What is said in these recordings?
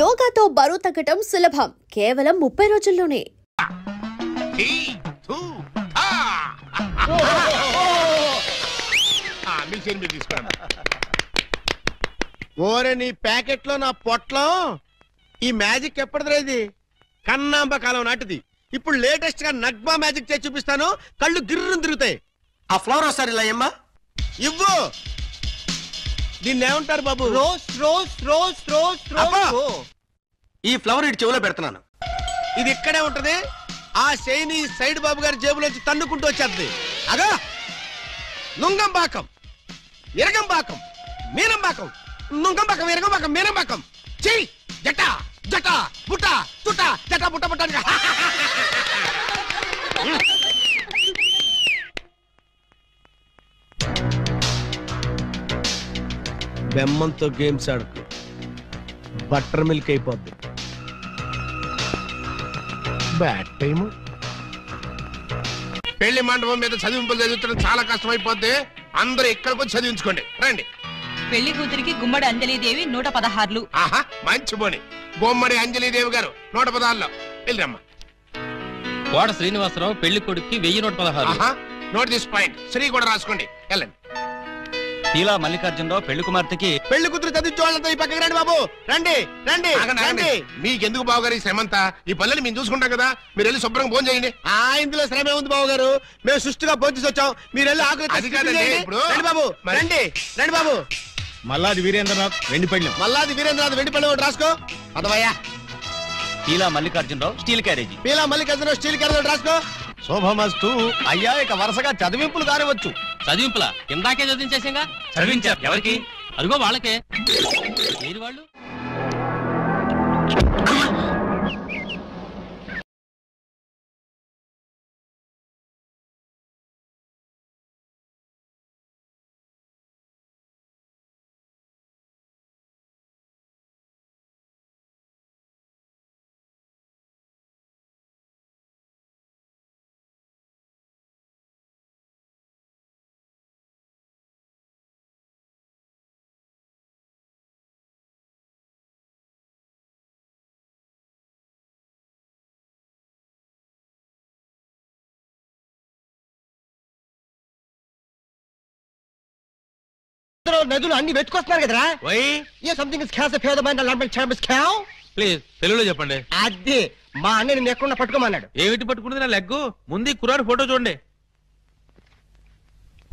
యోగాతో బరువు తగ్గటం సులభం, కేవలం 30 రోజుల్లోనే. ఓరే నీ ప్యాకెట్ లో నా పొట్లో ఈ మ్యాజిక్ ఎప్పటిదిరా? ఇది కన్నాంబ కాలం నాటిది. ఇప్పుడు లేటెస్ట్ గా నగ్మా మ్యాజిక్ చేసి చూపిస్తాను, కళ్ళు గిర్రును తిరుగుతాయి. ఆ ఫ్లవర్ ఒకసారి ఇలా అమ్మా ఇవ్వు. దీన్ని ఏమంటారు బాబు? Rose rose rose rose rose. ఈ ఫ్లవర్ ఇటు చెవులో పెడుతున్నాను. ఇది ఇక్కడే ఉంటది. ఆ శైని సైడ్ బాబు గారి జేబులోంచి తన్నుకుంటూ వచ్చేది. అగా నుంగంబాకం, ఇరగంబాకం, మీనంబాకం, నుంగంబాకం, ఇరగంబాకం, మీనంబాకం. చెయ్యి జట జట బుట్ట తుట జట బుట్ట బుట్ట. బెమ్మంతో గేమ్స్ ఆడుకు, బటర్ మిల్క్ అయిపోద్ది. Bad time. పెళ్లి మండపం మీద చదివింపులు చదువుతున్న చాలా కష్టం అయిపోద్ది. అందరూ ఇక్కడికి వచ్చి చదివించుకోండి. రండి. పెళ్లి కూతురికి గుమ్మడి అంజలీదేవి 116. ఆహా, మంచి పోని. బొమ్మడి అంజలీదేవి గారు 116లో వెళ్ళరమ్మా. కోట శ్రీనివాసరావు పెళ్లి కొడుక్కి 1116. Note this point. శ్రీ కూడా రాసుకోండి. వెళ్ళండి. ఇలా మల్లికార్జునరావు పెళ్లి కుమార్తెకి పెళ్లి కూతురు చదివించే వాళ్ళంతా ఈ పక్కకి రండి బాబు. రండి రండి రండి. మీకెందుకు బావగారు ఈ శ్రమంతా? ఈ పల్లెని మేము చూసుకుంటాం కదా. మీరు వెళ్ళి శుభ్రంగా భోజనం చేయండి. ఇందులో శ్రమే ఉంది బాబు గారు. మేము సుష్టిగా భోజనం వచ్చాం. మీరు వెళ్ళి ఆకలి అది కాదండి. ఇప్పుడు రండి బాబు, రండి రండి బాబు. మల్లాది వీరేంద్రనాథ్ వెండిపళ్ళెం. మల్లాది వీరేంద్రనాథ్ వెండిపళ్ళెం ఒకటి రాసుకో. అదవయ్యా. ఇలా Mallikarjunarao steel carriage. Peela Mallikarjunarao steel carriage రాసుకో. శోభమస్తు. అయ్యా ఇక వరుసగా చదివింపులు కానివచ్చు. చదివింపులా? ఇందాకే చదివించేసాగా. చదివించారు ఎవరికి? అదిగో వాళ్ళకే. వాళ్ళు నదులు అన్ని వెతుకొస్తున్నారు కదరా. ప్లీజ్ తెలుగులో చెప్పండి. అదే మా అన్న నిన్ను ఎక్కడ పట్టుకోమన్నాడు. ఏమిటి పట్టుకుంటుంది నా లెగ్గు? ముందు కుర్రాడు ఫోటో చూడండి.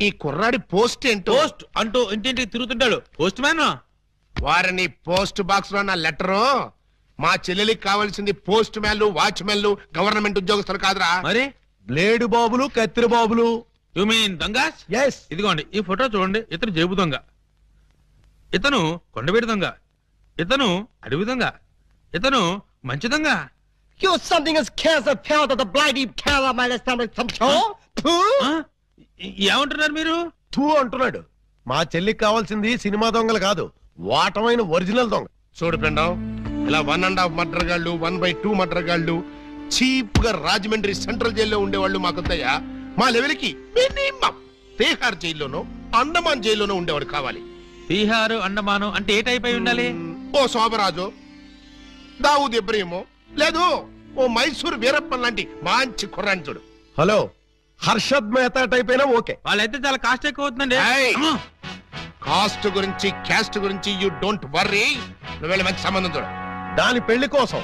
ఈ కుర్రాడి పోస్ట్ ఏంటో? పోస్ట్ అంటూ ఇంటింటికి తిరుగుతుంటాడు. Postman. వారిని పోస్ట్ బాక్స్ లో నా లెటరు. మా చెల్లెలికి కావాల్సింది పోస్ట్ మ్యాన్లు, వాచ్ మ్యాన్లు, గవర్నమెంట్ ఉద్యోగస్తులు కాదురా. మరి బ్లేడు బాబులు, కత్తిరి బాబులు. యు మీన్ దొంగస్? yes. ఇదిగోండి ఈ ఫోటో చూడండి. ఇతను జేబు దొంగ, ఇతను కొండవీడి దొంగ, ఇతను అడవి దొంగ, ఇతను మంచి దొంగ. ఏమంటున్నారు మీరు? తూ అంటున్నాడు. మా చెల్లికి కావాల్సింది సినిమా దొంగలు కాదు, వాటమైన ఒరిజినల్ దొంగ. చూడు ఫ్రెండ్, ఇలా 1.5 మర్డర్ గాళ్ళు, 1/2 మర్డర్ గాళ్ళు, చీప్ గా రాజమండ్రి సెంట్రల్ జైల్లో ఉండేవాళ్ళు మాకొద్దయ్యా. మా లెవెల్కి మినిమం తీహార్ జైల్లోనో అండమాన్ జైల్లోనో ఉండేవాడు కావాలి. తీహారు అండమాను అంటే ఏ టైప్ అయి ఉండాలి? ఓ శోభరాజు, దావూద్ ఇబ్రహీమో, లేదు ఓ మైసూర్ వీరప్పన్ లాంటి మంచి కుర్రాన్ని చూడు. హలో, హర్షద్ మెహతా టైప్ అయినా ఓకే. వాళ్ళైతే చాలా కాస్ట్ ఎక్కువ అవుతుందండి. కాస్ట్ గురించి క్యాస్ట్ గురించి యూ డోంట్ వర్రీ. నువ్వు వెళ్ళి మంచి సంబంధం చూడు. దాని పెళ్లి కోసం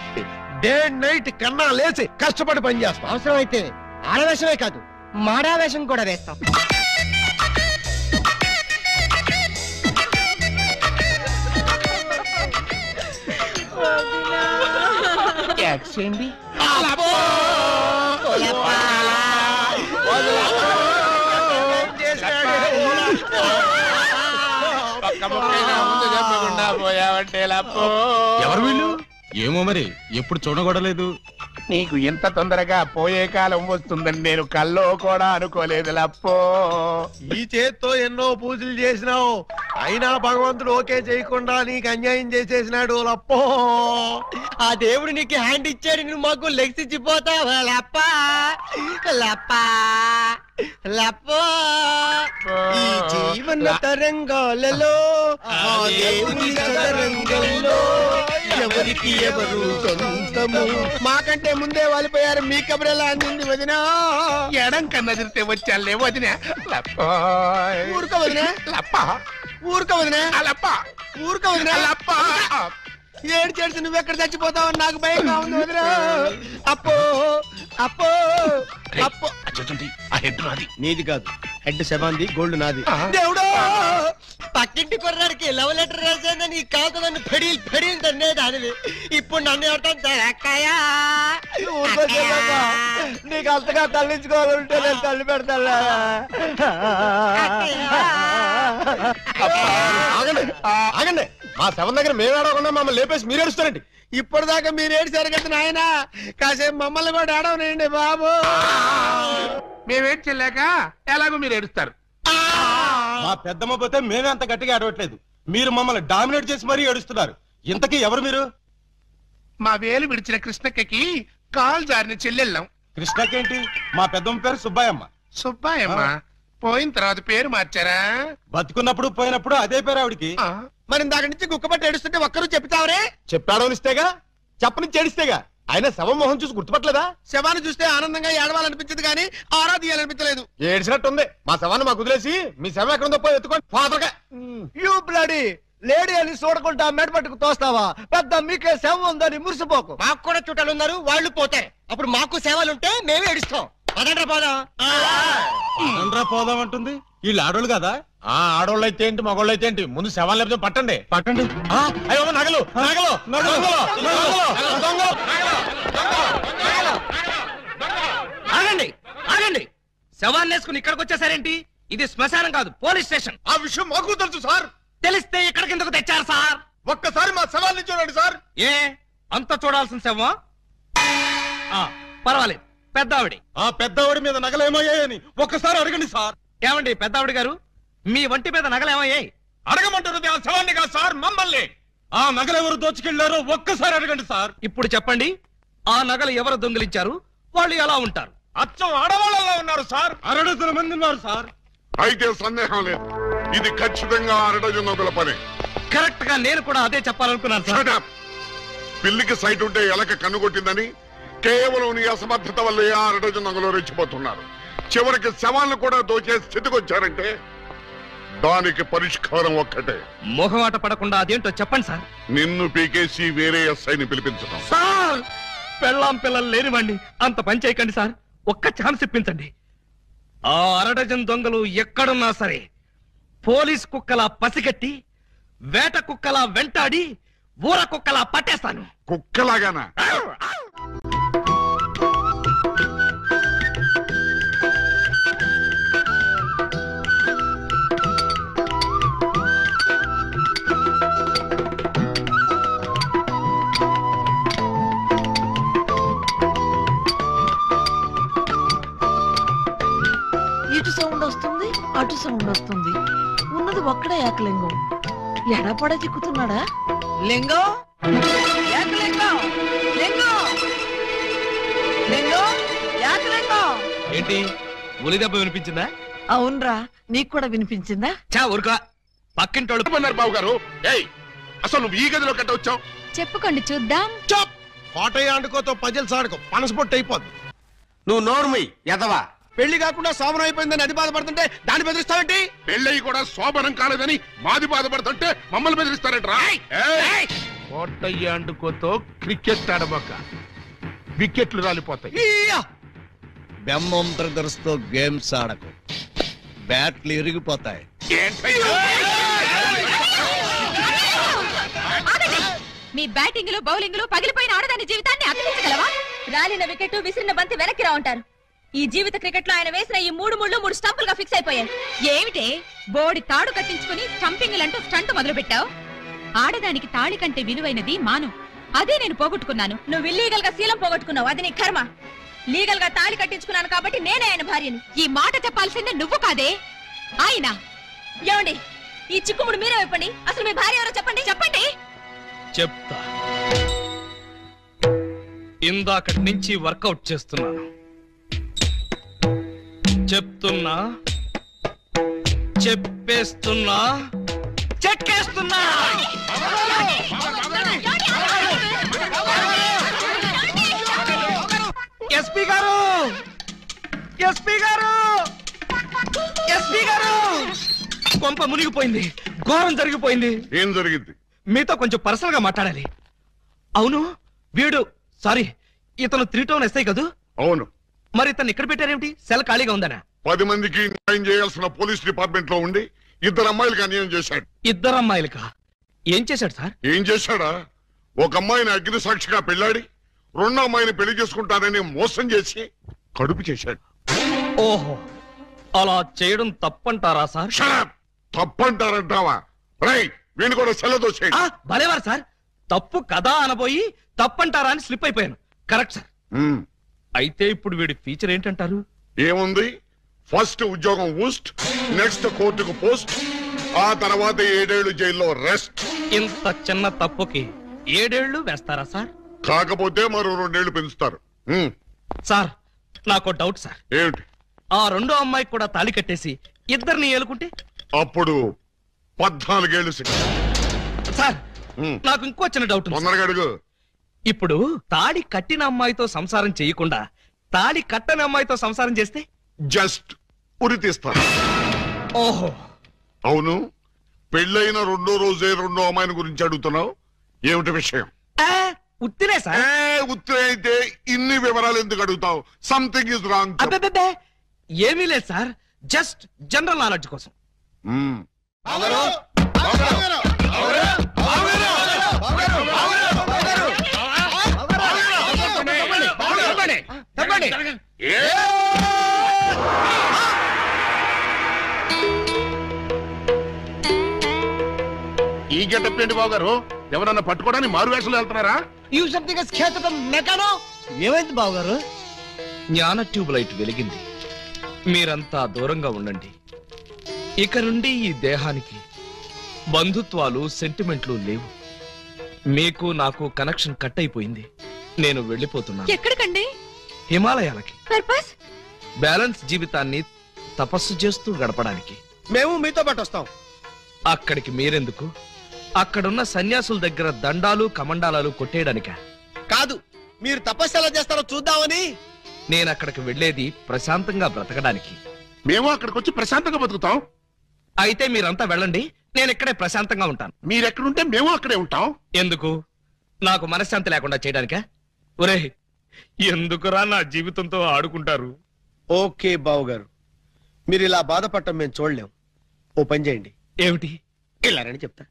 డే నైట్ కన్నా లేచి కష్టపడి పని చేస్తాం. అవసరం అయితే ఆడవేషమే కాదు, మాడావేషం కూడా వేస్తాం. చేయండి. ముందు చెప్పకుండా పోయావంటే ఎవరు వీళ్ళు? ఏమో మరి, ఎప్పుడు చూడగొడలేదు. నీకు ఎంత తొందరగా పోయే కాలం వస్తుందని నేను కల్లో కూడా అనుకోలేదు లప్పో. ఈ చేత్తో ఎన్నో పూజలు చేసినావు, అయినా భగవంతుడు ఓకే చేయకుండా నీకు అన్యాయం చేసేసినాడు లప్పో. ఆ దేవుడు నీకు హ్యాండ్ ఇచ్చాడు, నువ్వు మాకు లెగ్స్ ఇచ్చిపోతావా లప్ప లప్ప లప్పో. ఈ జీవన తరంగాలలో ఆ దేవుని తరంగంలో ఎవరికి ఎవరు సొంతము. మాకంటే ముందే వాలిపోయారు, మీ కబురెలా అందింది వదినా? ఎడం కన్నదిరితే వచ్చాలే వదిన. ఊరుక వదినా, లప్ప ఊరుక వదినా, లప్ప ఊరుక వదినా. లప్ప. ఏడ్చేసి నువ్వెక్కడ చచ్చిపోతావని నాకు భయంగా ఉంది వదినా. అప్పో అప్పో అప్పో. ఆ హెడ్ నాది. నీది కాదు, హెడ్ శవాంది, గోల్డ్ నాది. దేవుడు పక్కింటి కుర్రాడికి లవ్ లెటర్ రాసేదని కాదు నన్ను ఫెడీల్ ఫెడీల్ తన్నేది అనివి. ఇప్పుడు నన్ను ఎవరితో అక్కయ్యా నీకు అంతగా తల్లించుకోవాలంటే నేను తల్లి పెడతా. ఆగండి, మా శవం దగ్గర మేము ఏడవకుండా మమ్మల్ని లేపేసి మీరు ఏడుస్తారండి. ఇప్పటిదాకా మీరు ఏడ్చారు కదా నాయన, కాసేపు మమ్మల్ని కూడా ఏడవనండి బాబు. మేమేం చెల్లాక ఎలాగో మీరు ఏడుస్తారు. మా పెద్దమ్మ పోతే మేమే అంత గట్టిగా ఏడవట్లేదు, మీరు మమ్మల్ని డామినేట్ చేసి మరీ ఏడుస్తున్నారు. ఇంతకీ ఎవరు మీరు? మా వేలు విడిచిన కృష్ణక్కకి కాల్ జారిన చెల్లెళ్ళం. కృష్ణకేంటి? మా పెద్దమ్మ పేరు సుబ్బాయమ్మ. సుబ్బాయమ్మ పోయిన తర్వాత పేరు మార్చారా? బతుకున్నప్పుడు పోయినప్పుడు అదే పేరు ఆవిడికి. మరి ఇందాక నుంచి కుక్కబట్టి ఏడుస్తుంటే ఒక్కరు చెప్తావరే? చెప్పాడో ఇస్తేగా, చెప్పని ఏడిస్తేగా. ఆయన శవం మొహం చూసి గుర్తుపట్టలేదా? శవాన్ని చూస్తే ఆనందంగా ఏడవాలనిపించదు కానీ ఆరా తీయాలనిపించలేదు. ఏడ్చినట్టుంది. మా శవాన్ని మాకు వదిలేసి మీ శవం ఎక్కడుందో పోయి ఎత్తుకోండి ఫాదర్గా. యూ బ్లడీ లేడీ అని చూడకుండా మెడపట్టుకు తోస్తావా? పెద్ద మీకే సేవ ఉందని మురిసిపోకు. మాకు కూడా చుట్టాలు ఉన్నారు, వాళ్ళు పోతారు. అప్పుడు మాకు సేవలుంటే మేమే ఏడుస్తాం. పదండ్రా పోదాం. పోదాం అంటుంది. వీళ్ళు ఆడోళ్ళు కదా? ఆడోళ్ళు అయితే ఏంటి, మగోళ్ళు అయితే ఏంటి? ముందు శవాన్ని లేకపోతే పట్టండి పట్టండి. అయ్యో నగలు నగలు నగలు. ఆగండి ఆగండి, శవాన్ని వేసుకుని ఇక్కడికి వచ్చేసారేంటి? ఇది శ్మశానం కాదు, పోలీస్ స్టేషన్. ఆ విషయం మాకు తెలుసు సార్. తెలిస్తే ఇక్కడికి ఎందుకు తెచ్చారు సార్? ఒక్కసారి మా శవాన్ని చూడండి సార్. ఏ అంత చూడాల్సిన శవమా? పర్వాలేదు, పెద్దావిడి. ఆ పెద్దవాడి మీద నగలేమయ్యాయని ఒక్కసారి అడగండి సార్. ఏమండి పెద్దావిడి గారు, మీ వంటి మీద నగలేమయ్యాయి? అడగమంటున్నది ఆ శవాన్ని కాదు సార్, మమ్మల్ని. ఆ నగలెవరు దోచుకెళ్లారో ఒక్కసారి అడగండి సార్. ఇప్పుడు చెప్పండి, ఆ నగలు ఎవరు దొంగిలించారు? వాళ్ళు ఎలా ఉంటారు? అచ్చం ఆడవాళ్ళలో ఉన్నారు సార్. 60 మంది ఉన్నారు సార్. అయితే సందేహం లేదు, ఇది ఖచ్చితంగా 60 పని. కరెక్ట్ గా నేను కూడా అదే చెప్పాలనుకున్నాను సార్. పిల్లికి సైట్ ఉంటే ఎలక కన్నుకొట్టిందని కేవలం నీ అసమర్థత వల్లే 60 రెచ్చిపోతున్నారు. చివరికి శవాలను కూడా దోచే స్థితికి వచ్చారంటే దానికి పరిష్కారం ఒక్కటే. మొహమాట పడకుండా అదేంటో చెప్పండి సార్. నిన్ను పీకేసి వేరే ఎస్ఐని పిలిపించడం. సార్ పెళ్ళాం పిల్లలు లేనివ్వండి, అంత పని చేయకండి సార్. ఒక్క ఛాన్స్ ఇప్పించండి. ఆ 60 దొంగలు ఎక్కడున్నా సరే పోలీస్ కుక్కలా పసిగట్టి, వేట కుక్కలా వెంటాడి, ఊర కుక్కలా పట్టేస్తాను. కుక్కలాగానా? ఇటు సౌండ్ వస్తుంది, అటు సౌండ్ వస్తుంది. ఉన్నది ఒక్కడే ఏకలింగం. ఎడపడ చిక్కుతున్నాడా? లింగం, ఏకలింగం, లింగం, లింగం, ఏకలింగం. ఏంటి ఉలి దెబ్బ వినిపించిందా? అవునరా, నీకు కూడా వినిపించిందా? చా ఊరుకా, పక్కింటోళ్ళు అన్నారు బాబు గారు. ఏయ్, అసలు నువ్వు ఈ గదిలో కట్ట వచ్చావు? చెప్పుకోండి చూద్దాం. చాప్ కోటయ్య ఆడుకోతో పజల్ సాడుకో, పనసపొట్టు అయిపోద్ది. నువ్వు నోరుమి ఎదవా. పెళ్లి కాకుండా సోమరం అయిపోయిందని అది బాధపడుతుంటే దాన్ని బెదిరిస్తావేంటి? పెళ్ళయి కూడా శోభనం కాలేదని మాది బాధపడుతుంటే మమ్మల్ని బెదిరిస్తారంటరా? కోటయ్య అండుకోతో క్రికెట్ ఆడబోక, వికెట్లు రాలిపోతాయి. బెమ్మం బ్రదర్స్ తో గేమ్స్ ఆడకు, బ్యాట్లు ఇరిగిపోతాయి. మీ బ్యాటింగ్ లో బౌలింగ్ లో పగిలిపోయిన ఆడదాని జీవితాన్ని అతికించగలవా? రాలిన వికెట్, విసిరిన బంతి వెనక్కి రా ఉంటారు. ఈ జీవిత క్రికెట్ లో ఆయన వేసిన ఈ 3 స్టంపులుగా ఫిక్స్ అయిపోయాయి. ఏమిటే బోడి తాడు కట్టించుకుని స్టంపింగ్ అంటూ స్టంట్ మొదలు పెట్టావు? ఆడదానికి తాళి కంటే విలువైనది మాను. అదే నేను పోగొట్టుకున్నాను. నువ్వు ఇల్లీగల్ గా శీలం పోగొట్టుకున్నావు, అది నీ కర్మ. లీగల్ గా తాళి కట్టించుకున్నాను కాబట్టి నేనే ఆయన భార్యని. ఈ మాట చెప్పాల్సిందే నువ్వు కాదే ఆయన. ఏమండి, ఈ చిక్కుముడు మీరే చెప్పండి. అసలు మీ భార్య ఎవరో చెప్పండి. చెప్పండి. చెప్తా. ఇందాకటి నుంచి వర్కౌట్ చేస్తున్నాను. చెప్తున్నా, చెప్పేస్తున్నా, చెక్కేస్తున్నా. కొంప మునిగిపోయింది, ఘోరం జరిగిపోయింది. ఏం జరిగింది? మీతో కొంచెం పర్సనల్ గా మాట్లాడాలి. అవును, వీడు సారీ ఇతను 3 టౌన్ ఎస్ఐ కదూ? అవును. మరి ఇతను ఇక్కడ పెట్టారేమిటి? సెల్ ఖాళీగా ఉందనా? 10 మందికి న్యాయం చేయాల్సిన పోలీస్ డిపార్ట్మెంట్ లో ఉండి 2 అమ్మాయిలకు అన్యాయం చేశాడు. 2 అమ్మాయిలకా? ఏం చేశాడు సార్? ఏం చేశాడా? ఒక అమ్మాయిని అగ్ని సాక్షిగా పెళ్ళాడి 2 అమ్మాయిని పెళ్లి చేసుకుంటానని మోసం చేసి కడుపు చేశాడు. ఓహో, అలా చేయడం తప్పంటారా సార్? తప్పంటారంటావా? వీణు కూడా సెలదో చేయండి. భలేవారు సార్, తప్పు కదా అనబోయి తప్పంటారా అని స్లిప్ అయిపోయాను. Correct sir. అయితే ఇప్పుడు వీడి ఫీచర్ ఏంటంటారు? ఏముంది, ఫస్ట్ ఉద్యోగం ఊస్ట్, నెక్స్ట్ కోర్టుకు పోస్ట్, ఆ తర్వాత 7 ఏళ్లు జైల్లో రెస్ట్. ఇంత చిన్న తప్పుకి 7 ఏళ్లు వేస్తారా సార్? కాకపోతే మరో 2 ఏళ్లు పెంచుతారు. సార్ నాకు డౌట్ సార్. ఏమిటి? ఆ 2వ అమ్మాయికి కూడా తాళి కట్టేసి 2ని ఏలుకుంటే అప్పుడు 14 ఏళ్లు శిక్ష. సార్ నాకు ఇంకో చిన్న డౌట్. తొందరగా అడుగు. ఇప్పుడు తాళి కట్టిన అమ్మాయితో సంసారం చేయకుండా తాళి కట్టని అమ్మాయితో సంసారం చేస్తే జస్ట్ ఉరి తీస్తారు. ఓహో, అవును. పెళ్ళైన 2వ రోజే 2వ అమ్మాయిని గురించి అడుగుతున్నావు, ఏమిటి విషయం? ఉత్తినే సార్. ఉత్తినే అయితే ఇన్ని వివరాలు ఎందుకు అడుగుతావు? Something is wrong. అబ్బే ఏమీ లేదు సార్, జస్ట్ జనరల్ నాలెడ్జ్ కోసం. ఈ గెటప్ ఏంటి బాబు గారు? ఎవరన్నా పట్టుకోవడానికి మారు వేషాలు వెళ్తున్నారా? ఏమైంది బావగారు? జ్ఞాన ట్యూబ్ లైట్ వెలిగింది. మీరంతా దూరంగా ఉండండి. ఇక నుండి ఈ దేహానికి బంధుత్వాలు సెంటిమెంట్లు లేవు. మీకు నాకు కనెక్షన్ కట్ అయిపోయింది. నేను వెళ్ళిపోతున్నాను. ఎక్కడికండి? హిమాలయాలకి. పర్పస్? బ్యాలెన్స్ జీవితాన్ని తపస్సు చేస్తూ గడపడానికి. మేము మీతో పాటు వస్తాం. అక్కడికి మీరెందుకు? అక్కడున్న సన్యాసుల దగ్గర దండాలు కమండాలు కొట్టేయడానిక? కాదు, మీరు తపస్సు ఎలా చేస్తారో చూద్దామని. నేను అక్కడికి వెళ్లేది ప్రశాంతంగా బ్రతకడానికి. మేము అక్కడికి వచ్చి ప్రశాంతంగా బతుకుతాం. అయితే మీరంతా వెళ్ళండి, నేను ఇక్కడే ప్రశాంతంగా ఉంటాను. మీరెక్కడుంటే మేము అక్కడే ఉంటాం. ఎందుకు? నాకు మనశ్శాంతి లేకుండా చేయడానికా? ఒరే, ఎందుకురా నా జీవితంతో ఆడుకుంటారు? ఓకే బావగారు, మీరు ఇలా బాధపడటం మేము చూడలేం. ఓ పని చేయండి. ఏమిటి? వెళ్ళారని చెప్తా.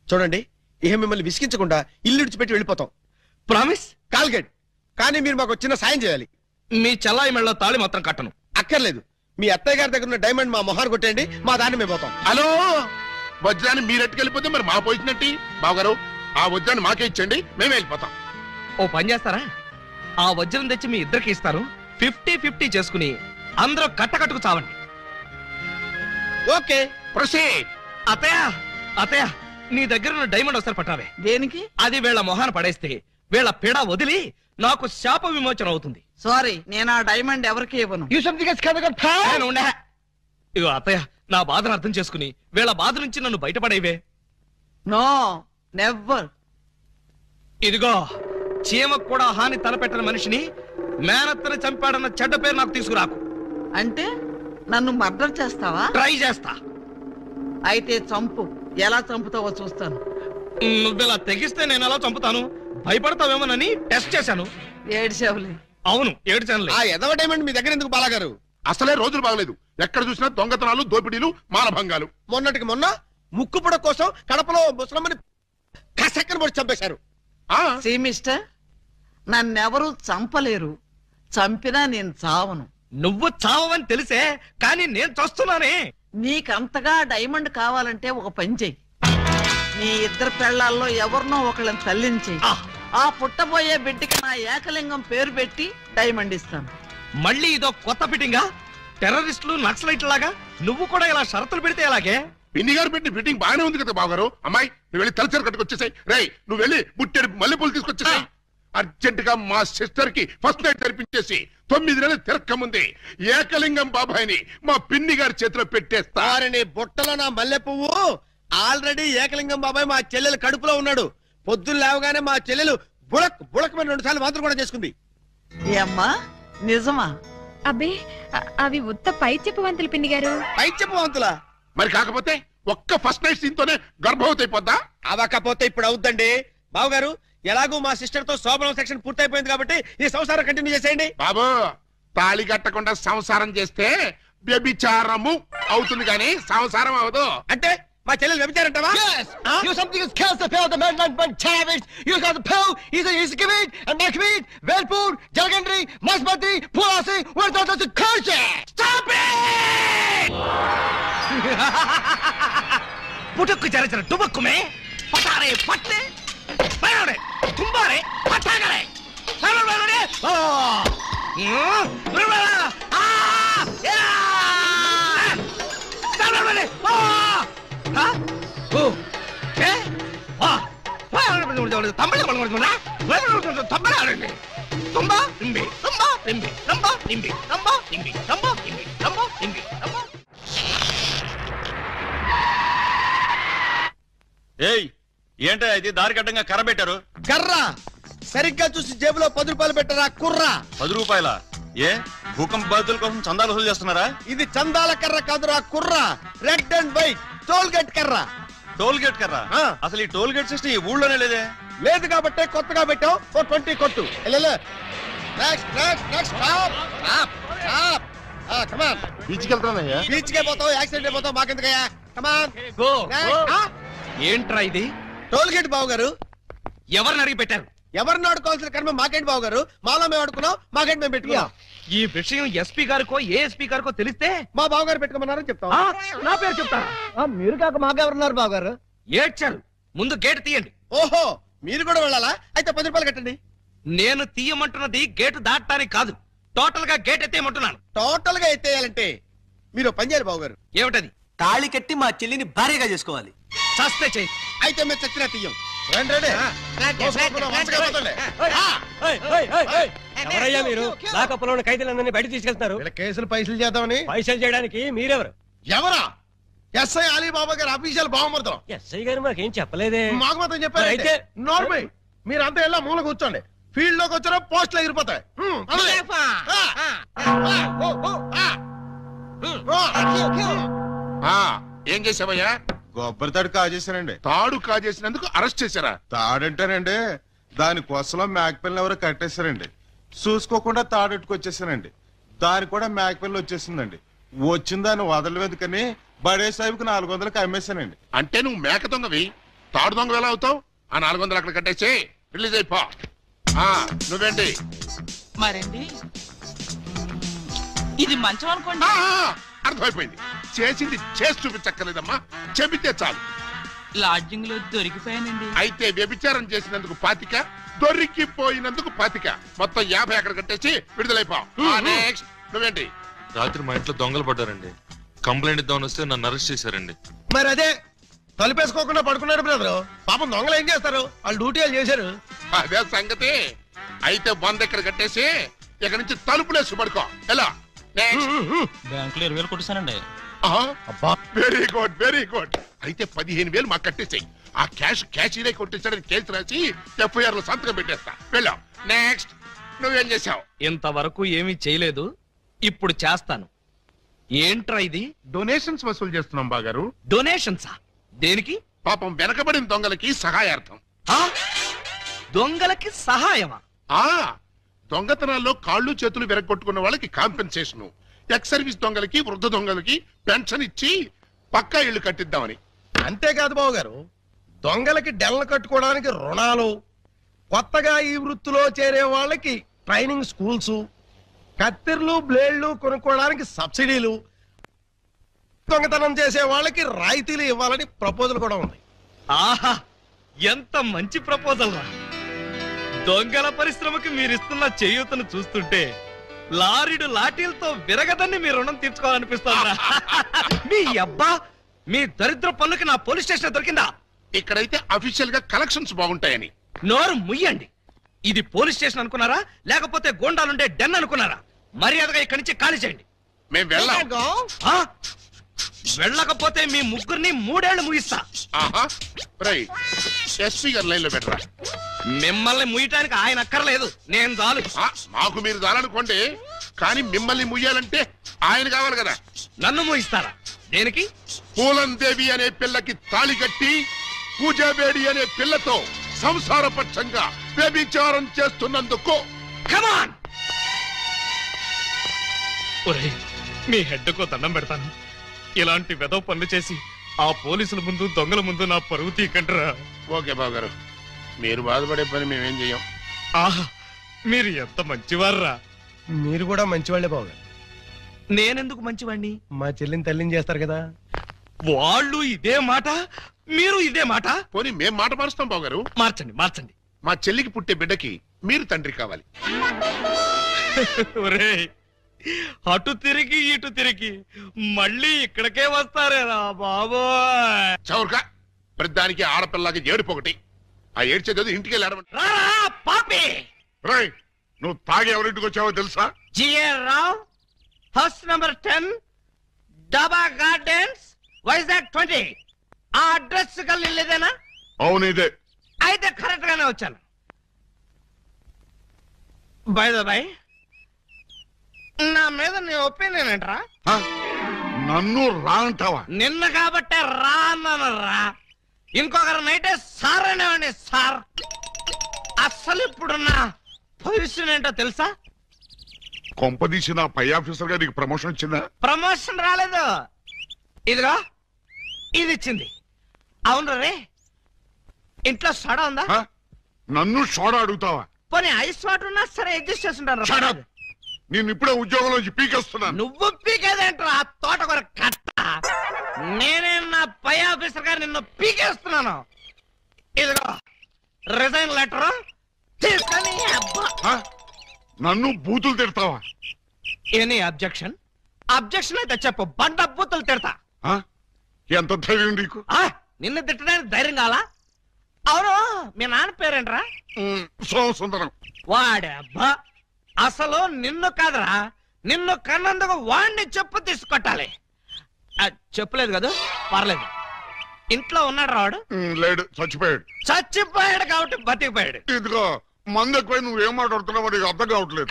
చూడండి, ఇహ మిమ్మల్ని విసిగించకుండా ఇల్లు విడిచిపెట్టి వెళ్ళిపోతాం. ప్రామిస్? కాల్గేట్. కానీ మీరు మాకు చిన్న సాయం చేయాలి. మీ చెల్లాయి మెళ్ళ తాళి మాత్రం కట్టను. అక్కర్లేదు, మీ అత్తయ్య గారి దగ్గర ఉన్న డైమండ్ మా మొహాన్ని కొట్టేయండి, మా దాన్ని మేము పోతాం. హలో, వజ్రాన్ని మీరెట్టుకెళ్ళిపోతే మరి మా పోయినట్టు. బావగారు, ఆ వజ్రాన్ని మాకే ఇచ్చండి, మేమే వెళ్ళిపోతాం. ఓ పని చేస్తారా? ఆ వజ్రం తెచ్చి మీ ఇద్దరికి ఇస్తాను. 50-50 చేసుకుని అందరూ కట్టకట్టుకు చావండి. Okay, proceed. అత్తయ్య, అత్తయ్య, నీ దగ్గర ఉన్న డైమండ్ ఒకసారి పట్టావే. దేనికి? అది వీళ్ళ మొహాన్ని పడేస్తే వీళ్ళ పిడ వదిలి నాకు శాప విమోచన అవుతుంది. సారీ, నేను ఆ డైమండ్ ఎవరికి ఇవ్వను. నేను ఉండే. ఇగో అత్తయ్య, నా బాధను అర్థం చేసుకుని వీళ్ళ బాధ నుంచి నన్ను బయటపడేవే. No never. ఇదిగో, చీమకు కూడా హాని తలపెట్టిన మనిషిని మేనత్తని చంపాడన్న చెడ్డ పేరు నాకు తీసుకురాకు. అంటే నన్ను మర్డర్ చేస్తావా? ట్రై చేస్తా. అయితే చంపు. ఎలా చంపుతావో చూస్తాను. నువ్వెలా తెగిస్తే నేను ఎలా చంపుతాను? భయపడతావేమోనని టెస్ట్ చేశాను. ఏడ్చావులే. అవును, ఏడ్చానులే. ఆ ఎదవ డైమండ్ మీ దగ్గర ఎందుకు బాలాగారు? అసలే రోజులు బాగలేదు. ఎక్కడ చూసినా దొంగతనాలు, దోపిడీలు, మానభంగాలు. మొన్నటికి మొన్న ముక్కు పొడ కోసం కడపలో ముసలమ్మని కసక్కన పొడి చంపేశారు. సీ మిస్టర్, నన్నెవరూ చంపలేరు. చంపినా నేను చావను. నువ్వు చావని తెలిసే, కానీ నేను చస్తున్నానే. నీకంతగా డైమండ్ కావాలంటే ఒక పని చెయ్యి. నీ 2 పెళ్లాల్లో ఎవరినో ఒకళ్ళని తల్లించేయి. ఆ పుట్టబోయే బిడ్డకి నా ఏకలింగం పేరు పెట్టి డైమండ్ ఇస్తాను. మళ్ళీ ఇదో కొత్త ఫిట్టింగా? టెర్రరిస్టులు, నక్సలైట్ లాగా నువ్వు కూడా ఇలా షరతులు పెడితే ఎలాగే? పిన్ని గారు పెట్టి ఫిట్టింగ్ బాగానే ఉంది కదా బావగారు. అమ్మాయి, నువ్వు వెళ్ళి తలచరు కట్టుకొచ్చేసాయి. రేయ్, నువ్వు వెళ్ళి బుట్టెడు మల్లెపూలు తీసుకొచ్చేసాయి. అర్జెంట్ గా మా సిస్టర్ కి ఫస్ట్ నైట్ జరిపించేసి 9 నెలలు తిరక్కముంది ఏకలింగం బాబాయిని మా పిన్ని గారి చేతిలో పెట్టేస్తా. నీ బుట్టలో నా మల్లె పువ్వు. ఆల్రెడీ ఏకలింగం బాబాయ్ మా చెల్లెలు కడుపులో ఉన్నాడు. పొద్దున్న లేవగానే మా చెల్లెలు బుడక్ బుడకమైన 2 సార్లు మాత్రం కూడా చేసుకుంది. ఏమ్మా, నిజమా? అబ్బే, అవి ఉత్త పై చెప్పవంతులు పిన్ని గారు. పై చెప్పవంతులా? మరి కాకపోతే ఒక్క ఫస్ట్ నైట్ సీన్ తోనే గర్భవతి అయిపోద్దా? అవకపోతే ఇప్పుడు అవుద్దండి. బావగారు ఎలాగూ మా సిస్టర్ తో శోభనం సెక్షన్ పూర్తయిపోయింది కాబట్టి ఈ సంసారం కంటిన్యూ చేసేయండి. బాబు తాళి కట్టకుండా సంసారం చేస్తే వ్యభిచారము అవుతుంది కానీ సంసారం అవదు. అంటే మా చెల్లెలు వ్యభిచారంటావా? You something is kills the pill, the man savage. You got the pill, he's a Kavit, and Nakavit, Velpur, Jalgandri, Masbati, Pulasi, where's the curse? Stop it! पुटुक्कु चर चर टुबक्कु में पटारे पट्टे बयारे तुम्बारे पटागरे सरल बयारे ओ रुला आ या सरल बयारे ओ हा ओ ए आ तमिल तमिल आरे तुम्बा निंबे तुम्बा निंबे तुम्बा निंबे तुम्बा निंबे तुम्बा निंबे तुम्बा निंबे तुम्बा ఏయ్ ఏంటో ఇది దారికి అడ్డంగా కర్ర పెట్టారు? కర్ర సరిగ్గా చూసి జేబులో 10 రూపాయలు పెట్టరా కుర్రా. 10 రూపాయల? ఏ భూకంప బాధితుల కోసం చందాలు వసూలు చేస్తున్నారా? ఇది చందాల కర్ర కాదురా కుర్రా, red and white toll gate కర్ర. టోల్ గేట్ కర్ర? అసలు ఈ టోల్ గేట్ సిస్టమ్ ఈ ఊళ్ళోనే లేదే. లేదు కాబట్టి కొత్తగా పెట్టాం. 20 కొట్టు. Next next next stop stop stop. Come on. బీచ్కి వెళ్తానయ్యా. బీచ్కే పోతావు, యాక్సిడెంట్ అయిపోతావు, మాకెందుకయ్యా? కమ్ ఆన్ గో ఏంట్రా ఇది? టోల్ గేట్ బావు గారు. ఎవరిని అడిగి పెట్టారు? ఎవరిని ఆడుకోవాల్సిన కర్మ మాకేంటి బావు గారు? మాలో మేము ఆడుకున్నాం, మాకేంటి మేము పెట్టుకున్నాం. ఈ విషయం ఎస్పీ గారికో ఏఎస్పీ గారికో తెలిస్తే మా బావు గారు పెట్టుకోమన్నారని చెప్తాం. నా పేరు చెప్తారా? మీరు కాక మాకెవరున్నారు బాబు గారు? ఏడ్చారు. ముందు గేట్ తీయండి. ఓహో మీరు కూడా వెళ్ళాలా? అయితే 10 రూపాయలు కట్టండి. నేను తీయమంటున్నది గేటు దాటడానికి కాదు, టోటల్ గా గేట్ ఎత్తేయమంటున్నాను. టోటల్ గా ఎత్తేయాలంటే మీరు పని చేయాలి బావు గారు. ఏమిటది? తాళి కట్టి మా చెల్లిని భార్యగా చేసుకోవాలి. చస్తే చెయ్యి. అయితే మేము చచ్చినా తీయం. ఎవరయ్యా మీరు? లాకప్పులో ఉన్న ఖైదీలందరినీ బయట తీసుకెళ్తున్నారు. కేసులు పైసలు చేద్దామని. పైసలు చేయడానికి మీరెవరు? ఎవరా? ఎస్ఐ అలీబాబా గారు అఫీషియల్ బావమరుతాం. ఎస్ఐ గారు మాకేం చెప్పలేదే. మాకు మాత్రం చెప్పారు. అయితే నోర్మై మీరంతా ఎలా మూల కూర్చోండి. ఫీల్డ్ లోకి వచ్చారో పోస్టులు ఎగిరిపోతాయి. ఏం చేసావయ్యా? కొబ్బరి తాడు కాజేశానండి. తాడు కాజేసినందుకు అరెస్ట్ చేశారా? తాడంటానండి దాని కొసలో మేకపిల్లని ఎవరో కట్టేశారండి. చూసుకోకుండా తాడెట్టుకొచ్చేసానండి. దాని కూడా మేకపిల్ల వచ్చేసిందండి. వచ్చిన దాన్ని వదలవేందుకని బడే సాహిబ్కి 400కి అమ్మేశానండి. అంటే నువ్వు మేక దొంగవి, తాడు దొంగ ఎలా అవుతావు? ఆ 400 అక్కడ కట్టేసి రిలీజ్ అయిపో. నువ్వేంటి? మరండి ఇది మంచం అనుకోండి. అర్థమైపోయింది. చేసింది చేసి చూపించక్కర్లేదమ్మా, చెబితే చాలు. లాడ్జింగ్ లో దొరికిపోయానండి. అయితే వ్యభిచారం చేసినందుకు 25, దొరికిపోయినందుకు 25, మొత్తం 50 అక్కడ కట్టేసి విడుదలైపో. నెక్స్ట్ నువ్వేంటి? రాత్రి మా ఇంట్లో దొంగలు పడ్డారండి. కంప్లైంట్ ఇద్దామని వస్తే నన్ను అరెస్ట్ చేశారండి. మరి అదే తలుపేసుకోకుండా పడుకున్నాడు బ్రదరు. పాపం దొంగలు ఏం చేస్తారు? వాళ్ళు డ్యూటీ వాళ్ళు చేశారు. అదే సంగతి. అయితే 100 ఇక్కడ కట్టేసి ఇక్కడ నుంచి తలుపులేసి పడుకో. ఎలా? బ్యాంకులో 20,000 కొట్టిస్తానండి. Very good very good. అయితే 15,000 మాకు కట్టేసాయి. ఆ క్యాషీలే కొట్టేసాడని కేసు రాసి FIR లో సంతకం పెట్టేస్తా. వెళ్ళాం. నెక్స్ట్ నువ్వేం చేసావు? ఇంతవరకు ఏమీ చేయలేదు, ఇప్పుడు చేస్తాను. ఏంట్రా ఇది? డొనేషన్స్ వసూలు చేస్తున్నాం బాగారు. డొనేషన్సా? దేనికి? పాపం వెనకబడిన దొంగలకి సహాయార్థం. దొంగలకి సహాయమా? దొంగతనాల్లో కాళ్ళు చేతులు విరగొట్టుకున్న వాళ్ళకి కాంపెన్సేషన్, ఎక్స్ సర్వీస్ దొంగలకి వృద్ధ దొంగలకి పెన్షన్ ఇచ్చి పక్కా ఇళ్లు కట్టిద్దామని. అంతేకాదు బాబు గారు, దొంగలకి డెల్ల కట్టుకోవడానికి రుణాలు, కొత్తగా ఈ వృత్తిలో చేరే వాళ్ళకి ట్రైనింగ్ స్కూల్స్, కత్తిర్లు బ్లేడ్లు కొనుక్కోవడానికి సబ్సిడీలు, దొంగతనం చేసే వాళ్ళకి రాయితీలు ఇవ్వాలని ప్రపోజల్ కూడా ఉంది. ఆహా, ఎంత మంచి ప్రపోజల్ రా! దొంగల పరిశ్రమకి మీరిస్తున్న చేయూతను చూస్తుంటే లారీడు లాఠీలతో విరగదని మీ రుణం తీర్చుకోవాలనిపిస్తుందా? మీ అబ్బా, మీ దరిద్ర పనులకి నా పోలీస్ స్టేషన్ దొరికిందా? ఇక్కడైతే అఫీషియల్ గా కలెక్షన్స్ బాగుంటాయని. నోరు ముయ్యండి. ఇది పోలీస్ స్టేషన్ అనుకున్నారా, లేకపోతే గోండాలుండే డెన్ అనుకున్నారా? మర్యాదగా ఇక్కడి నుంచి ఖాళీ చేయండి. మేము వెళ్ళాం. వెళ్ళకపోతే మీ ముగ్గురిని 3 ఏళ్లు ముగిస్తా. ఎస్పీ గారు లైన్ లో పెట్టరా. మిమ్మల్ని ముయ్యటానికి ఆయన అక్కర్లేదు, నేను చాలు. మాకు మీరు చాలనుకోండి, కానీ మిమ్మల్ని ముయ్యాలంటే ఆయన కావాలి కదా. నన్ను మోయిస్తారా? దేనికి? పూలందేవి అనే పిల్లకి తాళి కట్టి పూజాబేడి అనే పిల్లతో సంసారపక్షంగా వ్యభిచారం చేస్తున్నందుకు. కమాన్! మీ హెడ్కు దండం పెడతాను. ఇలాంటి వెదవ పనులు చేసి ఆ పోలీసుల ముందు దొంగల ముందు నా పరువు తీకంటరా. ఓకే బాబు గారు, మీరు బాధపడే పని మేమేం చెయ్యం. ఆహా, మీరు ఎంత మంచివారా. మీరు కూడా మంచివాళ్లే బాబు. నేనెందుకు మంచివాణ్ణి? మా చెల్లిని తల్లిని చేస్తారు కదా. వాళ్ళు ఇదే మాట, మీరు ఇదే మాట. పోనీ మేం మాట మారుస్తాం బాబు గారు. మార్చండి మార్చండి. మా చెల్లికి పుట్టే బిడ్డకి మీరు తండ్రి కావాలి. ఒరేయ్, అటు తిరిగి ఇటు తిరిగి మళ్ళీ ఇక్కడికే వస్తారేరా బాబోయ్. చౌరక ప్రతిదానికి ఆడపిల్లకి ఏడుపోకటి. ఆ ఏడ్చేది ఇంటికి వెళ్ళి ఆడమంట. పాపి రాయ్, నువ్వు తాగి ఎవరింటికి వచ్చావో తెలుసా? G R Rao, house number 10, Daba Gardens, Vizag 20. ఆ అడ్రస్ కలిదేనా? అవును ఇదే. అయితే కరెక్ట్ గానే వచ్చాను. బై ద బై, నా మీద నీ ఒపీనియన్ ఏంట్రా? నన్ను రా అంటావా? నిన్న కాబట్టే రా అన్నాను రా. ఇంకొకరు నైటే సార్ అనేవాడిని సార్. అసలు ఇప్పుడున్న పొజిషన్ ఏంటో తెలుసా? కొంపదీసి నా పై ఆఫీసర్ గా నీకు ప్రమోషన్ వచ్చిందా? ప్రమోషన్ రాలేదు. ఇదిగో ఇది ఇచ్చింది. అవును రే, ఇంట్లో సోడా ఉందా? నన్ను సోడా అడుగుతావా? పోనీ ఐస్ వాటర్ ఉన్నా సరే అడ్జస్ట్ చేస్తుంటారు. నేను ఇప్పుడే ఉద్యోగంలోంచి పీకేస్తున్నాను. నువ్వు పీకేదేంట్రా తోటకూర కట్ట. నేనే నా పై ఆఫీసర్ గారు నిన్ను పీకేస్తున్నాను. ఇదిగో రిజైన్ లెటర్ తీసుకొని. నన్ను బూతులు తిడతావా? Any objection? అబ్జెక్షన్ అయితే చెప్పు, బండ బూతులు తిడతా. ఎంత ధైర్యం నీకు? నిన్ను తిట్టడానికి ధైర్యం కావాలా? అవును, మీ నాన్న పేరేంట్రా? సోమసుందరం. వాడే అబ్బా, అసలు నిన్ను కాదురా, నిన్ను కన్నందుకు వాడిని చెప్పు తీసుకొట్టాలి. చెప్పలేదు కదా, పర్లేదు. ఇంట్లో ఉన్నాడు రాడు? లేడు, చచ్చిపోయాడు. చచ్చిపోయాడు కాబట్టి బతికిపోయాడు. ఇదిగో మందు ఎక్కువ నువ్వేం మాట్లాడుతున్నావు నీకు అర్థం కావట్లేదు.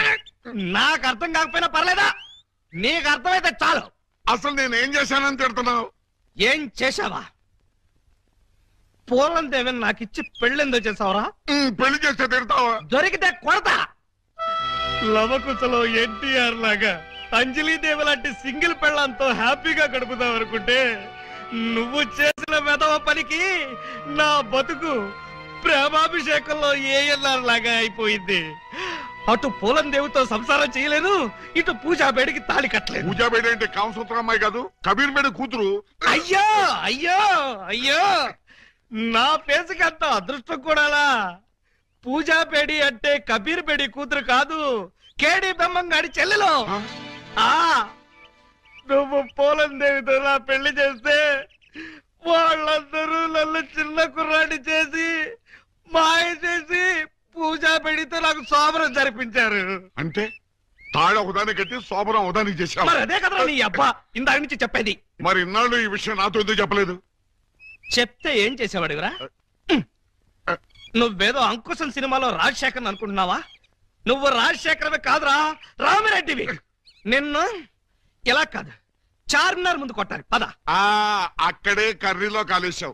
నాకు అర్థం కాకపోయినా పర్లేదా? నీకు అర్థమైతే చాలు. అసలు నేను ఏం చేశానని తిడుతున్నావు? ఏం చేశావా? పూలం దేవిని నాకు ఇచ్చి పెళ్ళెందో చేసావురా? పెళ్లి చేస్తే తిడతావా? దొరికితే కొడతా. లవకుశలో ఎన్టీఆర్ లాగా అంజలీదేవి లాంటి సింగిల్ పెళ్ళంతో హ్యాపీగా గడుపుదాం అనుకుంటే నువ్వు చేసిన వెధవ పనికి నా బతుకు ప్రేమాభిషేకంలో ఏఎల్ఆర్ లాగా అయిపోయింది. అటు పూలం దేవితో సంసారం చేయలేను, ఇటు పూజాబేడికి తాళి కట్టలేదు. పూజాబేడి అంటే కామసూత్ర అమ్మాయి కాదు, కబీర్ బేడి కూతురు. అయ్యో అయ్యో అయ్యో, నా పేసుకి అంత అదృష్టం కూడాలా? పూజాబేడి అంటే కబీర్ బేడి కూతురు కాదు, కేడి బెమ్మంగాడి చెల్లెలు. నువ్వు పూలం దేవితో నా పెళ్లి చేస్తే వాళ్ళందరూ నన్ను చిన్న కుర్రాడి చేసి మాయ చేసి పూజాబేడితో నాకు శోభనం జరిపించారు. అంటే తాళి ఒకదాన్ని కట్టి శోభనం ఒకదానికి చేశావు. మరి అదే కదా నీ అబ్బా ఇందాక నుంచి చెప్పేది. మరి ఇన్నాళ్ళు ఈ విషయం నాతో ఎందుకు చెప్పలేదు? చెప్తే ఏం చేసేవాడురా? నువ్వేదో అంకుశం సినిమాలో రాజశేఖర్ అనుకుంటున్నావా? నువ్వు రాజశేఖరమే కాదురా, రామిరెడ్డివి. నిన్ను ఇలా కాదు, చార్మినార్ ముందు కొట్టాలి. పద. అక్కడే కర్రీలో కాలేశావు.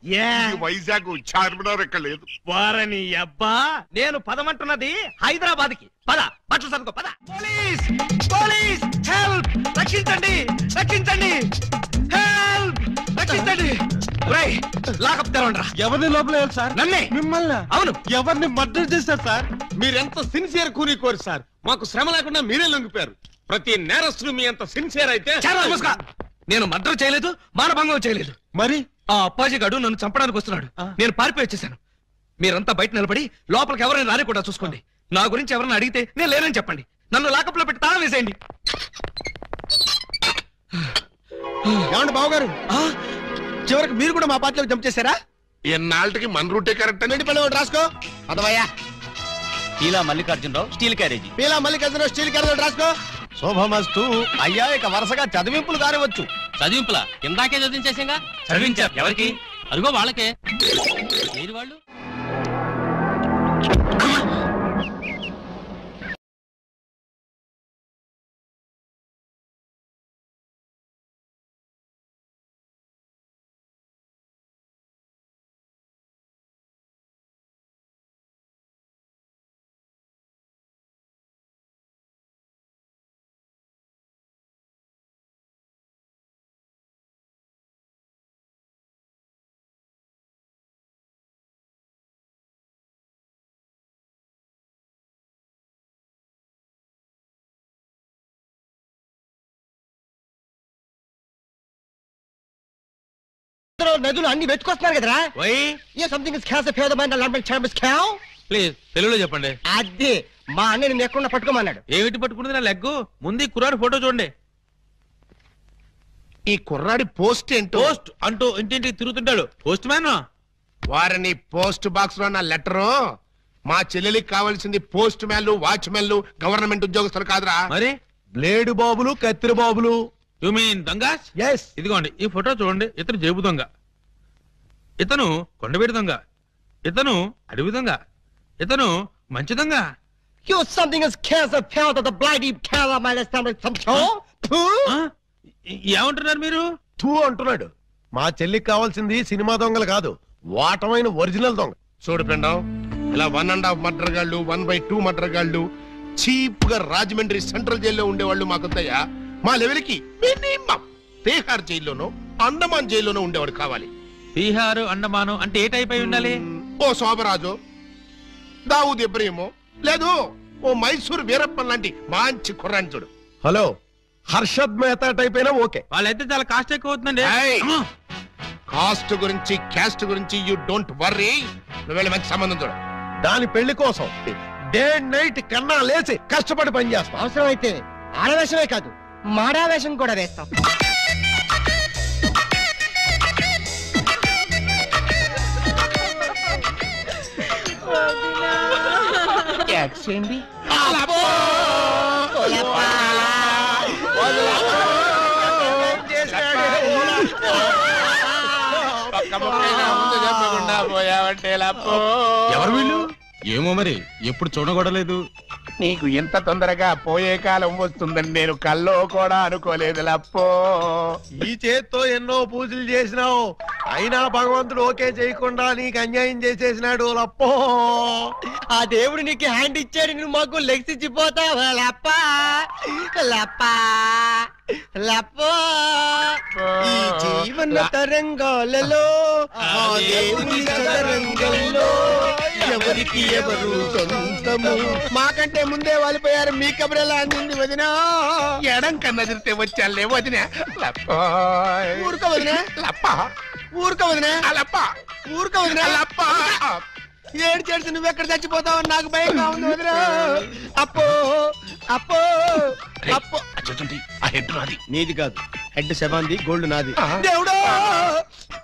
వైజాగ్ చార్మినార్ ఎక్కడ లేదు. వారని అబ్బా, నేను పదమంటున్నది హైదరాబాద్ కి. పద, బట్టలు సర్దుకో. పద. Police police, help! రక్షించండి రక్షించండి, హెల్ప్! రక్షించండి. లాకప్ తెరవండ్రా. ఎవరిని లోపల సార్? నన్నే. మిమ్మల్ని? అవును. ఎవరిని మర్డర్ చేశారు సార్? మీరెంత సిన్సియర్ కూని కోరు సార్. మాకు శ్రమ లేకుండా మీరే లొంగిపోయారు. ప్రతి నేరస్తులు మీ అంత సిన్సియర్ అయితే. నేను మర్డర్ చేయలేదు, మానభంగం చేయలేదు. మరి ఆ అప్పాజీ గడు నన్ను చంపడానికి వస్తున్నాడు. నేను పారిపోయి వచ్చేసాను. మీరంతా బయట నిలబడి లోపలికి ఎవరైనా రాని కూడా చూసుకోండి. నా గురించి ఎవరైనా అడిగితే నేను లేనని చెప్పండి. నన్ను లాకప్ లో పెట్టి తాళం వేసేయండి. ఏమండి బావగారు, చివరికి మీరు కూడా మా పార్టీలో జంప్ చేశారా? ఎన్నాళ్ళకి మన రూటే కరెక్ట్ అని పని ఒకటి రాసుకో. అదవయ్యా. Peela Mallikarjunarao steel carriage. Peela Mallikarjunarao steel carriage రాసుకో. శోభమస్తు. అయ్యా, ఇక వరుసగా చదివింపులు కానివచ్చు. చదివింపులా? ఇందాకే చదివించేసింగా. చదివించారు ఎవరికి? అదిగో వాళ్ళకే. వాళ్ళు పుట్టలో నదులు అన్ని వెతుకొస్తున్నారు కదరా a something is cause favour the man land chambers cave please తెలుగులో చెప్పండి. అదే మా అన్న నిన్ను ఎక్కడ పట్టుకోమన్నాడు. ఏమిటి పట్టుకున్నది నా లెగ్గు? ముందు కుర్రాడి ఫోటో చూడండి. ఈ కుర్రాడి పోస్ట్ ఏంటో? పోస్ట్ అంటూ ఇంటింటికి తిరుగుతుంటాడు. Postman. వారిని పోస్ట్ బాక్స్ లో నా లెటరు. మా చెల్లెలికి కావాల్సింది పోస్ట్ మ్యాన్లు, వాచ్మెన్లు, గవర్నమెంట్ ఉద్యోగస్తులు కాదురా. మరి బ్లేడు బాబులు, కత్తిరి బాబులు. యు మీన్ దొంగస్? ఎస్. ఇదిగోండి ఈ ఫోటో చూడండి. ఇతను జేబు దొంగ, ఇతను కొండవీడి దొంగ, ఇతను అడవి దొంగ, ఇతను మంచి దొంగ. You something is cancer found at the bloody Kerala minus some ఏమంటున్నారు మీరు? తూ అంటున్నాడు. మా చెల్లికి కావాల్సింది సినిమా దొంగలు కాదు, వాటమైన ఒరిజినల్ దొంగ. చూడు పిండం, ఇలా 1.5 మర్డర్ గాళ్ళు, 1/2 మర్డర్ గాళ్ళు చీప్ గా రాజమండ్రి సెంట్రల్ జైల్లో ఉండేవాళ్ళు మాకొద్దయ్యా. మా లెవెల్కి మినిమం తీహార్ జైల్లోనో అండమాన్ జైల్లోనో ఉండేవాడు కావాలి. బీహారు అండమాను అంటే ఏ టైప్ అయి ఉండాలి? ఓ శోభరాజు, దావూద్ ఇబ్రహీము, లేదు ఓ మైసూర్ వీరప్పన్ లాంటి మంచి కుర్రాన్ని చూడు. హలో, హర్షద్ మెహతా టైప్ అయినా ఓకే. వాళ్ళైతే చాలా కాస్ట్ ఎక్కువ అవుతుందండి. కాస్ట్ గురించి క్యాస్ట్ గురించి యూ డోంట్ వర్రీ. నువ్వు వెళ్ళి మంచి సంబంధం చూడు. దాని పెళ్లి కోసం డే నైట్ కన్నా లేచి కష్టపడి పని చేస్తాం. అవసరం అయితే ఆడవేషమే కాదు మాడావేషం కూడా వేస్తాం. ఎవరు వీళ్ళు? ఏమో మరి, ఎప్పుడు చూడగొడలేదు. నీకు ఎంత తొందరగా పోయే కాలం వస్తుందని నేను కల్లో కూడా అనుకోలేదు లప్పో. ఈ చేత్తో ఎన్నో పూజలు చేసినావు, అయినా భగవంతుడు ఓకే చేయకుండా నీకు అన్యాయం చేసేసినాడు లప్పో. ఆ దేవుడు నీకు హ్యాండ్ ఇచ్చాడు, నువ్వు మాకు లెగ్స్ ఇచ్చిపోతావా లప్ప లప్ప లప్పో. ఈ జీవన తరంగాలలో ఆ దేవుని చదరంగంలో ఎవరికి ఎవరు సొంతము. మాకంటే ముందే వాలిపోయారు, మీ కబురెలా అందింది వదినా? ఎడం కన్నా తిరితే వచ్చాలే వదినా. ఊరుక వదినా లప్ప, ఊరుక వదినా లప్ప, ఊరుక వదినా లప్ప. ఏడు చేసి నువ్వెక్కడ చచ్చిపోతావని నాకు భయంగా ఉంది వదినా. అప్పో అప్పో అప్పో. ఆ హెడ్ నాది, నీది కాదు. హెడ్ శవాంది, గోల్డ్ నాది. దేవుడు,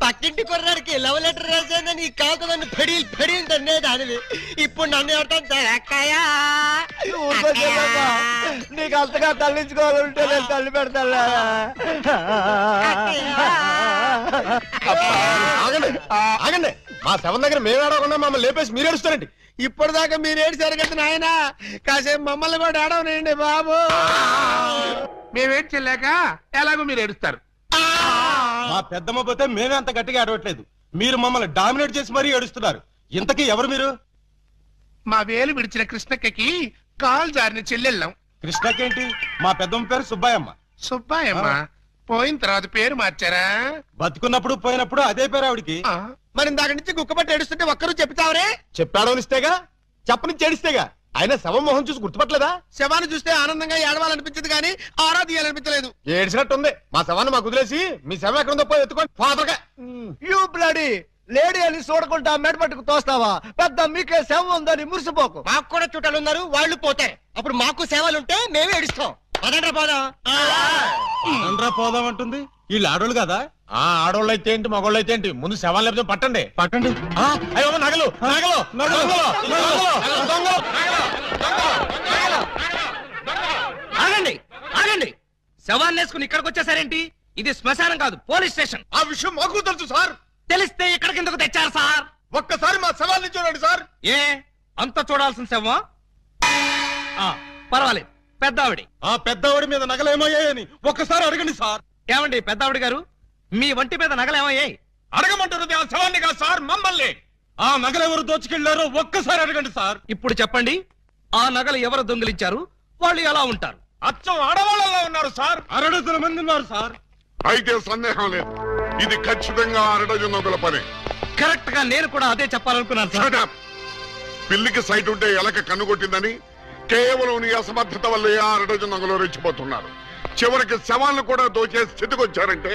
పక్కింటి కుర్రాడికి లవ్ లెటర్ రాసేది నీ కాకుదని ఫెడీల్ ఫెడీల్ తన్నే దానివి. ఇప్పుడు నన్ను ఎవరితో అక్కయ్యా నీకు అంతగా తల్లించుకోవాలంటే నేను తల్లి పెడతా. ఆగండి, మా శవం దగ్గర మేము ఏడవకుండా మమ్మల్ని లేపేసి మీరు ఏడుస్తారండి. ఇప్పటిదాకా మీరు ఏడిసారు కదా నాయన, కాసేపు మమ్మల్ని కూడా ఏడవనండి బాబు. మేమేం చెల్లాక ఎలాగో మీరు ఏడుస్తారు. మా పెద్దమ్మ పోతే మేమే అంత గట్టిగా ఏడవట్లేదు, మీరు మమ్మల్ని డామినేట్ చేసి మరీ ఏడుస్తున్నారు. ఇంతకీ ఎవరు మీరు? మా వేలు విడిచిన కృష్ణక్కకి కాల్ జారిన చెల్లెళ్ళం. కృష్ణకేంటి? మా పెద్దమ్మ పేరు సుబ్బాయమ్మ. సుబ్బాయమ్మ పోయిన తర్వాత పేరు మార్చారా? బతుకున్నప్పుడు పోయినప్పుడు అదే పేరు ఆవిడికి. మరి ఇందాక నుంచి గుక్కబట్టి ఏడుస్తుంటే ఒక్కరు చెప్తావరే? చెప్పాడో ఇస్తేగా, చెప్పని చేడిస్తేగా. ఆయన శవం మొహం చూసి గుర్తుపట్టలేదా? శవాన్ని చూస్తే ఆనందంగా ఏడవాలనిపించదు కానీ ఆరా తీయాలనిపించలేదు. ఏడ్చినట్టుంది. మా శవాన్ని మాకు వదిలేసి మీ శవం ఎక్కడుందో పోయి ఎత్తుకోండి ఫాదర్గా. యూ బ్లడీ లేడీ అని చూడకుండా మెడపట్టుకు తోస్తావా? పెద్ద మీకే సేవ ఉందని మురిసిపోకు. మాకు కూడా చుట్టాలు ఉన్నారు, వాళ్ళు పోతే అప్పుడు మాకు సేవలుంటే మేమే ఏడుస్తాం. పదండ్రా పోదాం. పదండ్రా పోదాం అంటుంది. వీళ్ళు ఆడోళ్ళు కదా? ఆడోళ్ళు అయితే ఏంటి, మగోళ్ళు అయితే ఏంటి, ముందు శవాలు లేకపోతే పట్టండి. పట్టండి. అయ్యో నగలు నగలు నగలు. ఆగండి ఆగండి, శవాన్ని వేసుకుని ఇక్కడికి వచ్చేసారేంటి? ఇది శ్మశానం కాదు, పోలీస్ స్టేషన్. ఆ విషయం మాకు తెలుసు సార్. తెలిస్తే ఇక్కడికి ఎందుకు తెచ్చారు సార్? ఒక్కసారి మా శవాన్ని చూడండి సార్. ఏ అంత చూడాల్సిన శవం? పర్వాలేదు, పెద్దావిడి. ఆ పెద్దవాడి మీద నగలేమయ్యాయని ఒక్కసారి అడగండి సార్. ఏమండి పెద్దావిడి గారు, మీ వంటి మీద నగలేమయ్యాయి? అడగమంటున్నది ఆ శవాన్ని కాదు సార్, మమ్మల్ని. ఆ నగలెవరు దోచుకెళ్లారో ఒక్కసారి అడగండి సార్. ఇప్పుడు చెప్పండి, ఆ నగలు ఎవరు దొంగిలించారు, వాళ్ళు ఎలా ఉంటారు? అచ్చం ఆడవాళ్ళలో ఉన్నారు సార్. 6 మంది ఉన్నారు సార్. అయితే సందేహం లేదు, ఇది ఖచ్చితంగా 6 దొంగల పని. కరెక్ట్ గా నేను కూడా అదే చెప్పాలనుకున్నాను సార్. పిల్లికి సైట్ ఉంటే ఎలక కన్నుకొట్టిందని కేవలం నీ అసమర్థత వల్ల 6 దొంగలు రెచ్చిపోతున్నారు. చివరికి శవాలను కూడా దోచే స్థితికి వచ్చారంటే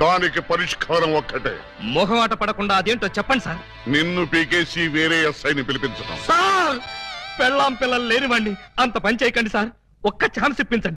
దానికి పరిష్కారం ఒక్కటే. మొహమాట పడకుండా అదేంటో చెప్పండి సార్. నిన్ను పీకేసి వేరే ఎస్ఐని పిలిపించడం. సార్ పెళ్ళాం పిల్లలు లేనివ్వండి, అంత పని చేయకండి సార్. ఒక్క ఛాన్స్ ఇప్పించండి.